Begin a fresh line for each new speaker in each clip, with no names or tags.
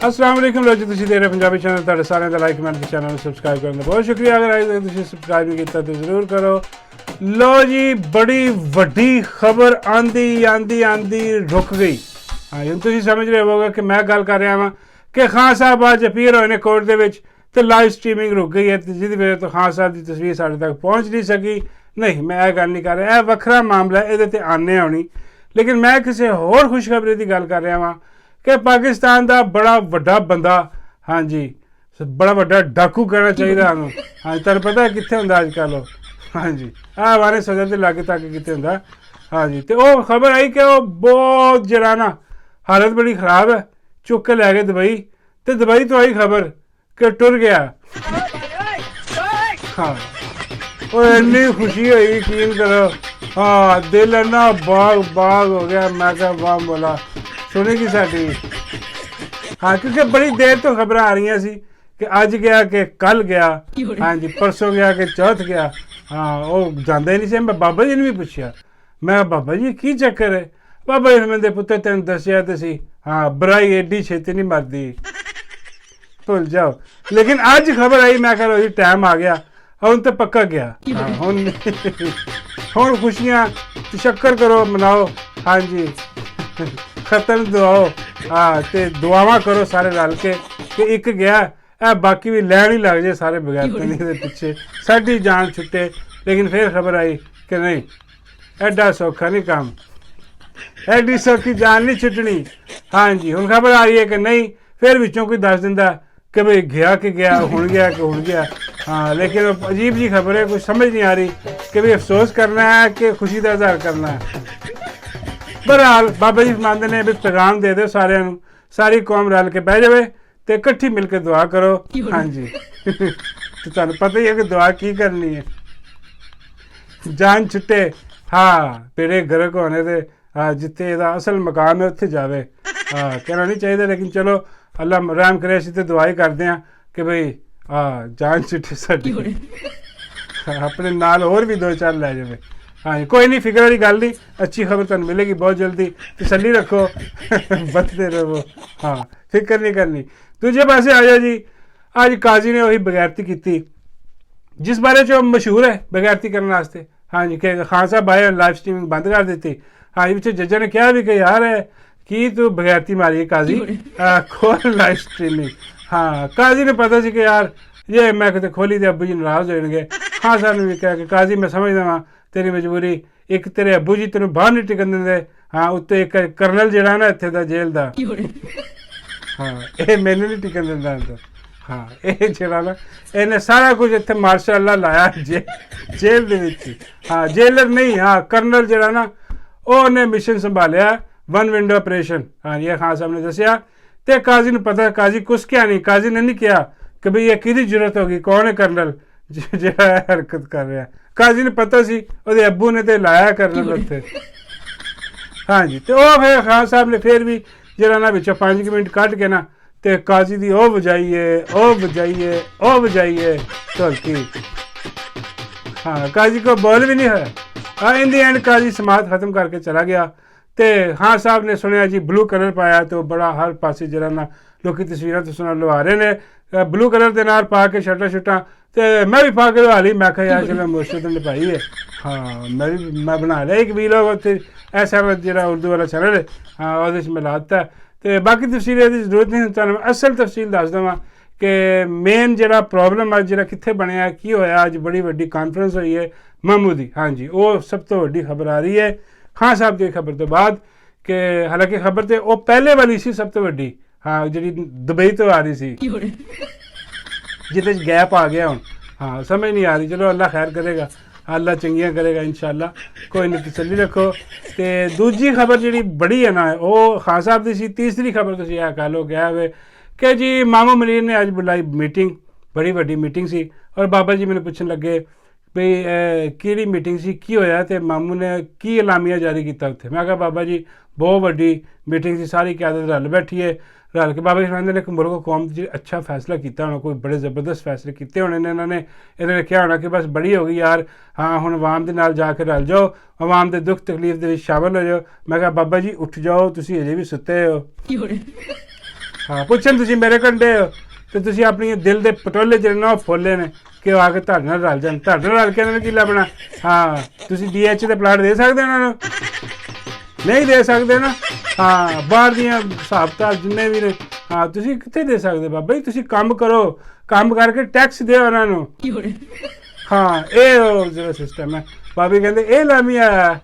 अस्सलाम वालेकुम लोग जी, तुसीं देख रहे पंजाबी चैनल। तुहाडे सारिਆਂ ਦਾ ਲਾਈਕ ਕਮੈਂਟ ਤੇ ਚੈਨਲ ਨੂੰ ਸਬਸਕ੍ਰਾਈਬ ਕਰਨ ਦਾ ਬਹੁਤ ਸ਼ੁਕਰੀਆ। ਅਗਰ ਅਜੇ ਤੱਕ ਤੁਸੀਂ ਸਬਸਕ੍ਰਾਈਬ ਨਹੀਂ ਕੀਤਾ ਤਾਂ ਜ਼ਰੂਰ ਕਰੋ। ਲੋ ਜੀ, ਬੜੀ ਵੱਡੀ ਖਬਰ ਆਂਦੀ ਰੁਕ ਗਈ। ਹਾਂ, ਹੁਣ ਤੁਸੀਂ ਸਮਝ ਰਹੇ ਹੋਵੋਗੇ ਕਿ ਮੈਂ ਗੱਲ ਕਰ ਰਿਹਾ ਹਾਂ ਕਿ ਖਾਨ ਸਾਹਿਬ ਅੱਜ ਅਪੀਅਰ ਹੋਏ ਨੇ ਕੋਰਟ ਦੇ ਵਿੱਚ ਤੇ ਲਾਈਵ ਸਟ੍ਰੀਮਿੰਗ ਰੁਕ ਗਈ ਹੈ, ਜਿਹਦੀ ਵਜ੍ਹਾ ਤੋਂ ਖਾਨ ਸਾਹਿਬ ਦੀ ਤਸਵੀਰ ਸਾਡੇ ਤੱਕ ਪਹੁੰਚ ਨਹੀਂ ਸਕੀ। ਨਹੀਂ, ਮੈਂ ਇਹ ਗੱਲ ਨਹੀਂ ਕਰ ਰਿਹਾ, ਇਹ ਵੱਖਰਾ ਮਾਮਲਾ, ਇਹਦੇ ਤੇ ਆਨੇ ਆਉਣੀ। ਲੇਕਿਨ ਮੈਂ ਕਿਸੇ ਹੋਰ ਖੁਸ਼ਖਬਰੀ ਦੀ ਗੱਲ ਕਰ ਰਿਹਾ ਹਾਂ कि पाकिस्तान का बड़ा वड्डा बंदा, हाँ जी, बड़ा वड्डा डाकू कहना चाहिए। हाँ, तुहानूं पता है कित्थे हुंदा अजकल? हाँ जी, वारे सदर के लागे तक कित्थे हुंदा। हाँ जी, तो वो खबर आई कि वो बहुत जरा ना हालत बड़ी खराब है, चुक के लै गए दुबई। तो दुबई तो आई खबर कि टुर गया। हाँ, वो इन्नी खुशी हुई, यकीन करो। हाँ, दिल इन्ना बाग हो गया। मैं क्या वाह बोला सुनेगी साड़ी। हाँ, क्योंकि बड़ी देर तो खबर आ रही सी कि अज गया कि कल गया। हाँ जी, परसों गया कि चौथ गया। हाँ, वो जाते ही नहीं से। मैं बाबा जी ने भी पूछा, मैं बाबा जी की चक्कर है? बाबा जी मेरे पुत्र तेन दसिया तो सी। हाँ, बुराई एडी छेती नहीं मरती, भुल जाओ। लेकिन अज खबर आई, मैं कह रहा टाइम आ गया, हूँ तो पक्का गया। हाँ, हुण खुशियाँ शक्कर करो, मनाओ। हाँ जी, खत्म दुआओ। हाँ, तो दुआवां करो सारे रल के कि एक गया, बाकी भी लैन ही लग जाए सारे बगैर के पिछे, साडी जान छुट्टे। लेकिन फिर खबर आई कि नहीं, एडा सौखा नहीं काम, एडी सौखी जान नहीं छुटनी। हाँ जी, हुण खबर आ रही है कि नहीं, फिर विचों कोई दस दिंदा कि भाई गया कि गया, हुण गया कि हुण गया। हाँ, लेकिन अजीब जी खबर है, कुछ समझ नहीं आ रही कि भाई अफसोस करना है कि खुशी का इजहार करना है। बहरहाल बाबा जी फरमाते ने भी पैगाम दे दो सारे, सारी कौम रल के बह जाए तो इकट्ठी मिल के दुआ करो। हाँ जी, तो तुहानूं पता ही है कि दुआ की करनी है, जान छुट्टे। हाँ, पेड़े गर्क होने दे। हाँ, जिथे इहदा असल मकाम है उत्थे जावे। हाँ, कहना नहीं चाहिए, लेकिन चलो अल्लाह रहम करे। असीं तो दुआ ही करते हैं कि भाई हाँ, जान छुट्टे साडी, अपने नाल होर भी दो चार लै जावे। हाँ जी, कोई नहीं, फिक्र वाली गल नहीं, अच्छी खबर तुहानूं मिलेगी बहुत जल्दी, तसल्ली रखो, बचते रहो। हाँ, फिक्र नहीं करनी। दूजे पासे आ जाओ जी, अज काजी ने वही बगैरती की जिस बारे च मशहूर है बगैरती करने वास्ते। हाँ जी, कि खान साहब आए, लाइव स्ट्रीमिंग बंद कर दी। हाँ जी, पिछले जजा ने कहा भी कि यार है कि तू बगैरती मारी है काजी, खोल लाइव स्ट्रीमिंग। हाँ, काजी ने पता सी कि यार ये मैं कितने खोली तो अबू जी नाराज हो जाएंगे। खान साहब ने भी कहा कि काजी मैं समझदा वां तेरी मजबूरी, एक तेरे अबू जी तेन बाहर नहीं टिकन देंगे। हाँ, उत्ते एक करनल जरा ना इत्थे दा जेल दा। हाँ, ये मैनू नहीं टिकन दिंदा अंदर। हाँ, ये जरा ना इन्हें सारा कुछ इत्थे मार्शाअल्लाह लाया जेल दे विच। हाँ, जेलर नहीं, हाँ करनल जरा ना उन्हें मिशन संभालिया, वन विंडो ऑपरेशन। हाँ, ये खान साहब ने दसिया। तो काजी ने पता, काजी कुछ क्या नहीं, काजी ने नहीं किया कि भाई ये किहदी जरूरत होगी, कौन है करनल जो हरकत कर रहा है। काजी ने पता सी, ਉਹਦੇ अब्बू ने तो लाया करनल उत्थे। हाँ जी, तो वह फिर खान साहब ने फिर भी जरा ना विचों 5 मिनट कट के ना तो काजी दी ओ बजाइए ढोलकी। हाँ, काजी को बोल भी नहीं है। हाँ, इन दी एंड काजी समात खत्म करके चला गया। तो खान साहब ने सुनिया जी ब्लू कलर पाया, तो बड़ा हर पासे जरा ना लोग तस्वीर तो सुना लवा रहे ने ब्लू कलर के नाल पा के शर्टा शुटा। तो मैं भी पा के लवा ली, मैं यार चलो मुर्शद ने पाई है। हाँ, मैं बना लिया एक वीडियो उत्थे ऐसा जो उर्दू वाला चैनल है। हाँ, वो मैं ला दिता। तो बाकी तफसील की जरूरत नहीं, तुहानूं असल तफसील दस देवां कि मेन जो प्रॉब्लम अज जो कित्थे बनिया, की होया, अज बड़ी वड्डी कॉन्फ्रेंस हुई है मामू दी। हाँ जी, वो सब तो वड्डी खबर आ रही है खान साहब की खबर तो बाद कि हालांकि खबर तो वो पहले वाली सी सब तो वड्डी। हाँ, जी दुबई तो आ रही सी, जिदे गैप आ गया हुण। हाँ, समझ नहीं आ रही, चलो अल्लाह खैर करेगा, अल्लाह चंगियां करेगा इंशाअल्लाह। कोई नहीं, तसल्ली रखो। तो दूजी खबर जी बड़ी है ना, वो खान साहब की सी। तीसरी खबर तुम यह कह लो गया वे कि जी मामू मनीर ने अज बुलाई मीटिंग, बड़ी वड्डी मीटिंग सी। और बाबा जी मैंने पूछन लगे भी किहड़ी मीटिंग सी, की होया, तो मामू ने की एलामिया जारी किया उत्थे। मैं कहा बाबा जी बहुत वड्डी मीटिंग सी, सारी क्यादत रल बैठी है। रल के बाबा जी फरमांदे ने कि मुल्क कौम च अच्छा फैसला किया होना, कोई बड़े जबरदस्त फैसले किए होने ने इन्होंने। इन्होंने क्या होना कि बस बड़ी हो गई यार, हाँ हुण अवाम दे नाल जाके रल जाओ, अवाम दे दुख तकलीफ दे विच शामिल हो जाओ। मैं कहा बाबा जी उठ जाओ, तुसीं अजे भी सुते हो। ਹਾਂ ਪੁੱਛਣ ਤੁਸੀਂ ਮੇਰੇ ਕੰਡੇ ਹੋ ਤੇ ਤੁਸੀਂ ਆਪਣੀ ਦਿਲ ਦੇ ਪਟੋਲੇ ਜਿਹੜੇ ਨਾ ਉਹ ਫੋਲੇ ਨੇ ਕਿ ਉਹ ਆ ਕੇ ਤੁਹਾਡੇ ਨਾਲ ਰਲ ਜਾਣ, ਤੁਹਾਡੇ ਨਾਲ ਰਲ ਕੇ ਇਹਨਾਂ ਨੇ ਕੀ ਲੱਭਣਾ। ਹਾਂ ਤੁਸੀਂ DH ਦੇ ਪਲਾਟ ਦੇ ਸਕਦੇ ਉਹਨਾਂ ਨੂੰ, ਨਹੀਂ ਦੇ ਸਕਦੇ ਨਾ। ਹਾਂ ਬਾਹਰ ਦੀਆਂ ਹਿਸਾਬਤਾਬ ਜਿੰਨੇ ਵੀ ਨੇ, ਹਾਂ ਤੁਸੀਂ ਕਿੱਥੇ ਦੇ ਸਕਦੇ ਬਾਬਾ ਜੀ। ਤੁਸੀਂ ਕੰਮ ਕਰੋ, ਕੰਮ ਕਰਕੇ ਟੈਕਸ ਦਿਓ ਉਹਨਾਂ ਨੂੰ। ਹਾਂ ਇਹ ਉਹ ਜਿਹੜਾ ਸਿਸਟਮ ਹੈ। ਬਾਬੇ ਕਹਿੰਦੇ ਇਹ ਲਾਮੀ ਆਇਆ।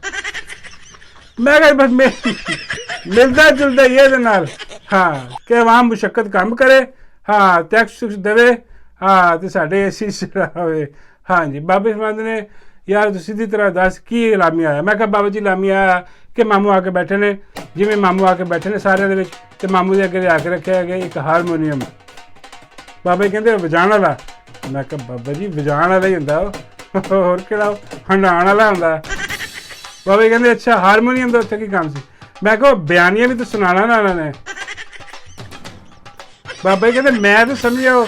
ਮੈਂ ਕਿਹਾ ਬਸ ਮਿਲਦਾ ਜੁਲਦਾ ਹੀ ਇਹਦੇ ਨਾਲ। ਹਾਂ ਕਿ ਆਵਾਮ ਮੁਸ਼ੱਕਤ ਕੰਮ ਕਰੇ, ਹਾਂ ਟੈਕਸ ਦੇਵੇ, ਹਾਂ ਤੇ ਸਾਡੇ ਏਸੀ ਹੋਵੇ। ਹਾਂਜੀ ਬਾਬੇ ਫਰਮਾਉਂਦੇ ਨੇ ਯਾਰ ਤੁਸੀਂ ਸਿੱਧੀ ਤਰ੍ਹਾਂ ਦੱਸ ਕੀ ਲਾਮੀ ਆਇਆ। ਮੈਂ ਕਿਹਾ ਬਾਬਾ ਜੀ ਲਾਮੀ ਆਇਆ ਕਿ ਮਾਮੂ ਆ ਕੇ ਬੈਠੇ ਨੇ, ਜਿਵੇਂ ਮਾਮੂ ਆ ਕੇ ਬੈਠੇ ਨੇ ਸਾਰਿਆਂ ਦੇ ਵਿੱਚ, ਤੇ ਮਾਮੂ ਦੇ ਅੱਗੇ ਲਿਆ ਕੇ ਰੱਖਿਆ ਗਿਆ ਇੱਕ ਹਾਰਮੋਨੀਅਮ। ਬਾਬਾ ਜੀ ਕਹਿੰਦੇ ਵਜਾਉਣ ਵਾਲਾ। ਮੈਂ ਕਿਹਾ ਬਾਬਾ ਜੀ ਵਜਾਉਣ ਵਾਲਾ ਹੀ ਹੁੰਦਾ ਉਹ, ਹੋਰ ਕਿਹੜਾ ਹੰਡਾਉਣ ਵਾਲਾ ਹੁੰਦਾ। ਬਾਬਾ ਜੀ ਕਹਿੰਦੇ ਅੱਛਾ ਹਾਰਮੋਨੀਅਮ ਦਾ ਉੱਥੇ ਕੀ ਕੰਮ ਸੀ। ਮੈਂ ਕਿਹਾ ਬਿਆਨੀਆਂ ਵੀ ਤਾਂ ਸੁਣਾਉਣਾ ਨਾ ਉਹਨਾਂ ਨੇ। ਬਾਬਾ ਜੀ ਕਹਿੰਦੇ ਮੈਂ ਤਾਂ ਸਮਝਿਆ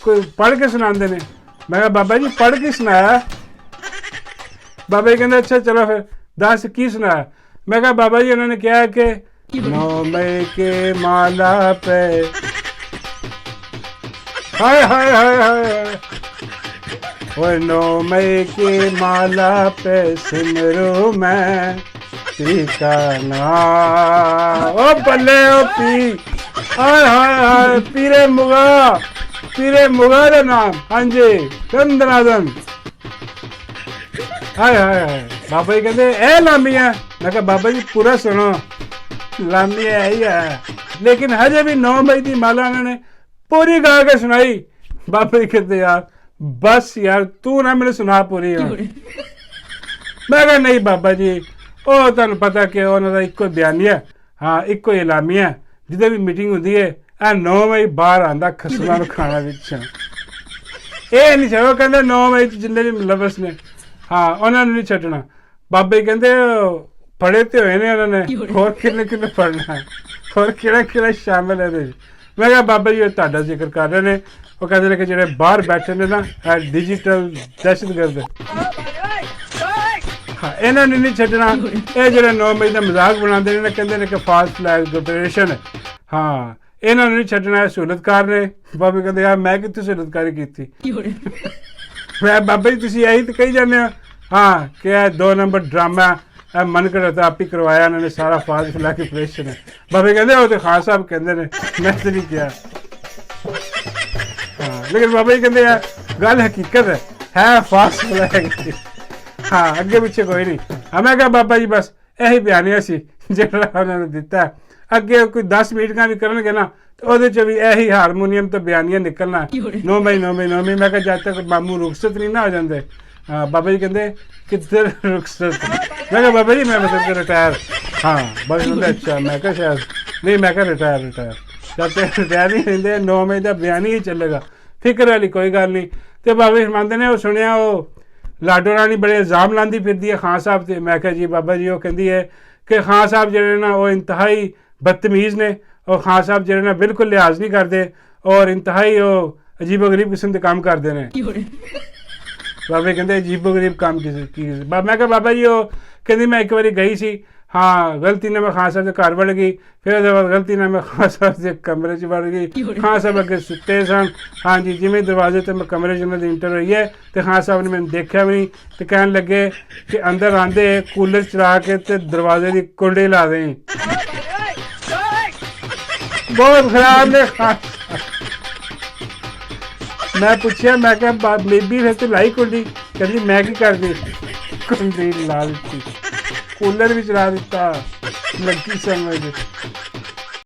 ਕੋਈ ਪੜ੍ਹ ਕੇ ਸੁਣਾਉਂਦੇ ਨੇ। ਮੈਂ ਕਿਹਾ ਬਾਬਾ ਜੀ ਪੜ੍ਹ ਕੇ ਸੁਣਾਇਆ। ਬਾਬਾ ਜੀ ਕਹਿੰਦੇ ਅੱਛਾ ਚਲੋ ਫਿਰ ਦੱਸ ਕੀ ਸੁਣਾਇਆ। ਮੈਂ ਕਿਹਾ ਬਾਬਾ ਜੀ ਉਹਨਾਂ ਨੇ ਕਿਹਾ ਕਿ 9 ਮਈ ਕੇ ਮਾਲਾ ਪੇ ਹਾਏ ਹਾਏ ਹਾਏ ਹਾਏ ਓਏ 9 ਮਈ ਕੀ ਮਾਲਾ ਪੇ ਸਿਮਰੂ ਮੈਂ ਪੀ ਕਾ ਨਾਮ। ਓ ਬੱਲੇ ਓ ਪੀ, ਹਾਏ ਹਾਏ ਹਾਏ ਪੀਰੇ ਮੁਗਾ ਦਾ ਨਾਮ। ਹਾਂਜੀ ਚੰਦਨਾਦਨ। ਹਾਏ ਹਾਏ ਹਾਏ ਬਾਬਾ ਜੀ ਕਹਿੰਦੇ ਇਹ ਲਾਮੀ ਹੈ। ਮੈਂ ਕਿਹਾ ਬਾਬਾ ਜੀ ਪੂਰਾ ਸੁਣੋ, ਲਾਮੀ ਹੈ ਹੀ ਹੈ, ਲੇਕਿਨ ਹਜੇ ਵੀ 9 ਮਈ ਦੀ ਮਾਲਾ ਉਹਨਾਂ ਨੇ ਪੂਰੀ ਗਾ ਕੇ ਸੁਣਾਈ। ਬਾਬਾ ਜੀ ਕਹਿੰਦੇ ਯਾਰ ਬਸ ਯਾਰ ਤੂੰ ਨਾ ਮੈਨੂੰ ਸੁਣਾ ਪੂਰੀ। ਮੈਂ ਕਿਹਾ ਨਹੀਂ ਬਾਬਾ ਜੀ ਉਹ ਤੁਹਾਨੂੰ ਪਤਾ ਕਿ ਉਹਨਾਂ ਦਾ ਇੱਕੋ ਬਿਆਨੀ ਹੈ, ਹਾਂ ਇੱਕੋ ਹੀ ਲਾਮੀ ਹੈ। ਜਿੱਦਾਂ ਵੀ ਮੀਟਿੰਗ ਹੁੰਦੀ ਹੈ ਇਹ 9 ਮਈ ਬਾਹਰ ਆਉਂਦਾ ਖਸਮਾਂ ਨੂੰ ਖਾਣਾ ਵਿੱਚ। ਇਹ ਨਹੀਂ ਛੱਡੋ, ਕਹਿੰਦੇ 9 ਮਈ 'ਚ ਜਿੰਨੇ ਵੀ ਲਫ਼ਜ਼ ਨੇ ਹਾਂ ਉਹਨਾਂ ਨੂੰ ਨਹੀਂ ਛੱਡਣਾ। ਬਾਬੇ ਕਹਿੰਦੇ ਪੜ੍ਹੇ ਤੇ ਹੋਏ ਨੇ ਉਹਨਾਂ ਨੇ, ਹੋਰ ਕਿੰਨੇ ਪੜ੍ਹਨਾ ਹੈ, ਹੋਰ ਕਿਹੜਾ ਸ਼ਾਮਿਲ ਹੈ ਇਹਦੇ ਵਿੱਚ। ਮੈਂ ਕਿਹਾ ਬਾਬਾ ਜੀ ਉਹ ਤੁਹਾਡਾ ਜ਼ਿਕਰ ਕਰ ਰਹੇ ਨੇ। ਉਹ ਕਹਿੰਦੇ ਨੇ ਕਿ ਜਿਹੜੇ ਬਾਹਰ ਬੈਠੇ ਨੇ ਨਾ ਇਹ ਡਿਜੀਟਲ ਦਹਿਸ਼ਤਗਰਦ, ਹਾਂ ਇਹਨਾਂ ਨੂੰ ਨਹੀਂ ਛੱਡਣਾ। ਇਹ ਜਿਹੜੇ 9 ਮਈ ਦਾ ਮਜ਼ਾਕ ਬਣਾਉਂਦੇ ਨੇ, ਕਹਿੰਦੇ ਨੇ ਕਿ ਫਾਲਸ ਫਲੈਗ ਆਪਰੇਸ਼ਨ, ਹਾਂ ਇਹਨਾਂ ਨੂੰ ਨਹੀਂ ਛੱਡਣਾ। ਇਹ ਸਹੂਲਤਕਾਰ ਨੇ। ਬਾਬੇ ਕਹਿੰਦੇ ਯਾਰ ਮੈਂ ਕਿੱਥੇ ਸਹੂਲਤਕਾਰੀ ਕੀਤੀ। ਮੈਂ ਬਾਬਾ ਜੀ ਤੁਸੀਂ ਇਹੀ ਤਾਂ ਕਹੀ ਜਾਂਦੇ ਹੋ ਹਾਂ ਕਿ ਇਹ 2 ਨੰਬਰ ਡਰਾਮਾ ਇਹ ਮਨ ਘੜਤ ਆਪ ਹੀ ਕਰਵਾਇਆ ਇਹਨਾਂ ਨੇ, ਸਾਰਾ ਫਾਲਸ ਫਲੈਗ ਆਪਰੇਸ਼ਨ ਹੈ। ਬਾਬੇ ਕਹਿੰਦੇ ਉਹ ਤੇ ਖਾਨ ਸਾਹਿਬ ਕਹਿੰਦੇ ਨੇ, ਮੈਂ ਤਾਂ ਨਹੀਂ ਕਿਹਾ। ਹਾਂ ਲੇਕਿਨ ਬਾਬਾ ਜੀ ਕਹਿੰਦੇ ਯਾਰ ਗੱਲ ਹਕੀਕਤ ਹੈ ਫਾਲਸ ਫਲੈਗ। ਹਾਂ ਅੱਗੇ ਪਿੱਛੇ ਕੋਈ ਨਹੀਂ। ਮੈਂ ਕਿਹਾ ਬਾਬਾ ਜੀ ਬਸ ਇਹੀ ਬਿਆਨੀਆ ਸੀ ਜਿਹੜਾ ਉਹਨਾਂ ਨੇ ਦਿੱਤਾ। ਅੱਗੇ ਕੋਈ 10 ਮੀਟਿੰਗਾਂ ਵੀ ਕਰਨਗੇ ਨਾ ਤੇ ਉਹਦੇ 'ਚ ਵੀ ਇਹੀ ਹਾਰਮੋਨੀਅਮ ਤੋਂ ਬਿਆਨੀਆ ਨਿਕਲਣਾ 9 ਮਈ 9 ਮਈ 9 ਮਈ। ਮੈਂ ਕਿਹਾ ਜਦ ਤੱਕ ਮਾਮੂ ਰੁਖਸਤ ਨਹੀਂ ਨਾ ਹੋ ਜਾਂਦੇ। ਬਾਬਾ ਜੀ ਕਹਿੰਦੇ ਕਿੱਧਰ ਰੁਖਸਤ। ਮੈਂ ਕਿਹਾ ਬਾਬਾ ਜੀ ਮੈਂ ਮਤਲਬ ਕਿ ਰਿਟਾਇਰ। ਹਾਂ ਬਸ ਕਹਿੰਦੇ ਅੱਛਾ। ਮੈਂ ਕਿਹਾ ਸ਼ਾਇਦ ਨਹੀਂ, ਮੈਂ ਕਿਹਾ ਰਿਟਾਇਰ ਜਦ ਤੱਕ ਰਿਟਾਇਰ ਨਹੀਂ ਹੁੰਦੇ 9 ਮਈ ਦਾ ਬਿਆਨੀ ਹੀ ਚੱਲੇਗਾ, ਫਿਕਰ ਵਾਲੀ ਕੋਈ ਗੱਲ ਨਹੀਂ। ਤੇ ਬਾਬਾ ਜੀ ਮੰਨਦੇ ਨੇ ਉਹ ਸੁਣਿਆ ਉਹ ਲਾਡੋ ਰਾਣੀ ਬੜੇ ਇਲਜ਼ਾਮ ਲਾਉਂਦੀ ਫਿਰਦੀ ਹੈ ਖਾਨ ਸਾਹਿਬ ਤੇ। ਮੈਂ ਕਿਹਾ ਜੀ ਬਾਬਾ ਜੀ ਉਹ ਕਹਿੰਦੀ ਹੈ ਕਿ ਖਾਨ ਸਾਹਿਬ ਜਿਹੜੇ ਨਾ ਉਹ ਇੰਤਹਾਈ ਬਦਤਮੀਜ਼ ਨੇ, ਉਹ ਖਾਨ ਸਾਹਿਬ ਜਿਹੜੇ ਨਾ ਬਿਲਕੁਲ ਲਿਹਾਜ਼ ਨਹੀਂ ਕਰਦੇ ਔਰ ਇੰਤਹਾਈ ਉਹ ਅਜੀਬੋ ਗਰੀਬ ਕਿਸਮ ਦੇ ਕੰਮ ਕਰਦੇ ਨੇ। ਬਾਬੇ ਕਹਿੰਦੇ ਅਜੀਬੋ ਗਰੀਬ ਕੰਮ ਕੀ। ਮੈਂ ਕਿਹਾ ਬਾਬਾ ਜੀ ਉਹ ਕਹਿੰਦੀ ਮੈਂ ਇੱਕ ਵਾਰੀ ਗਈ ਸੀ, ਹਾਂ ਗਲਤੀ ਨਾਲ ਮੈਂ ਖਾਨ ਸਾਹਿਬ ਦੇ ਘਰ ਵੜ ਗਈ, ਫਿਰ ਉਹਦੇ ਬਾਅਦ ਗਲਤੀ ਨਾਲ ਮੈਂ ਖਾਨ ਸਾਹਿਬ ਦੇ ਕਮਰੇ 'ਚ ਵੜ ਗਈ। ਖਾਨ ਸਾਹਿਬ ਅੱਗੇ ਸੁੱਤੇ ਸਨ। ਹਾਂਜੀ ਜਿਵੇਂ ਦਰਵਾਜ਼ੇ 'ਤੇ ਮੈਂ ਕਮਰੇ 'ਚ ਉਹਨਾਂ ਦੀ ਇੰਟਰ ਹੋਈ ਹੈ ਤੇ ਖਾਨ ਸਾਹਿਬ ਨੇ ਮੈਨੂੰ ਦੇਖਿਆ ਵੀ ਨਹੀਂ ਤੇ ਕਹਿਣ ਲੱਗੇ ਕਿ ਅੰਦਰ ਆਂਦੇ ਕੂਲਰ ਚਲਾ ਕੇ ਤੇ ਦਰਵਾਜ਼ੇ ਦੀ ਕੁੰਡੀ ਲਾ ਦੇਂ। ਬਹੁਤ ਖਰਾਬ ਨੇ ਖਾਨ। ਮੈਂ ਪੁੱਛਿਆ ਮੈਂ ਕਿਹਾ ਬੀਬੀ ਫਿਰ ਤੂੰ ਲਾਈ ਕੁੰਡੀ? ਕਹਿੰਦੀ ਮੈਂ ਕੀ ਕਰਦੀ, ਕੁੰਡੀ ਲਾ ਦਿੱਤੀ, ਕੂਲਰ ਵੀ ਚਲਾ ਦਿੱਤਾ, ਲੱਗੀ ਸਮਝ।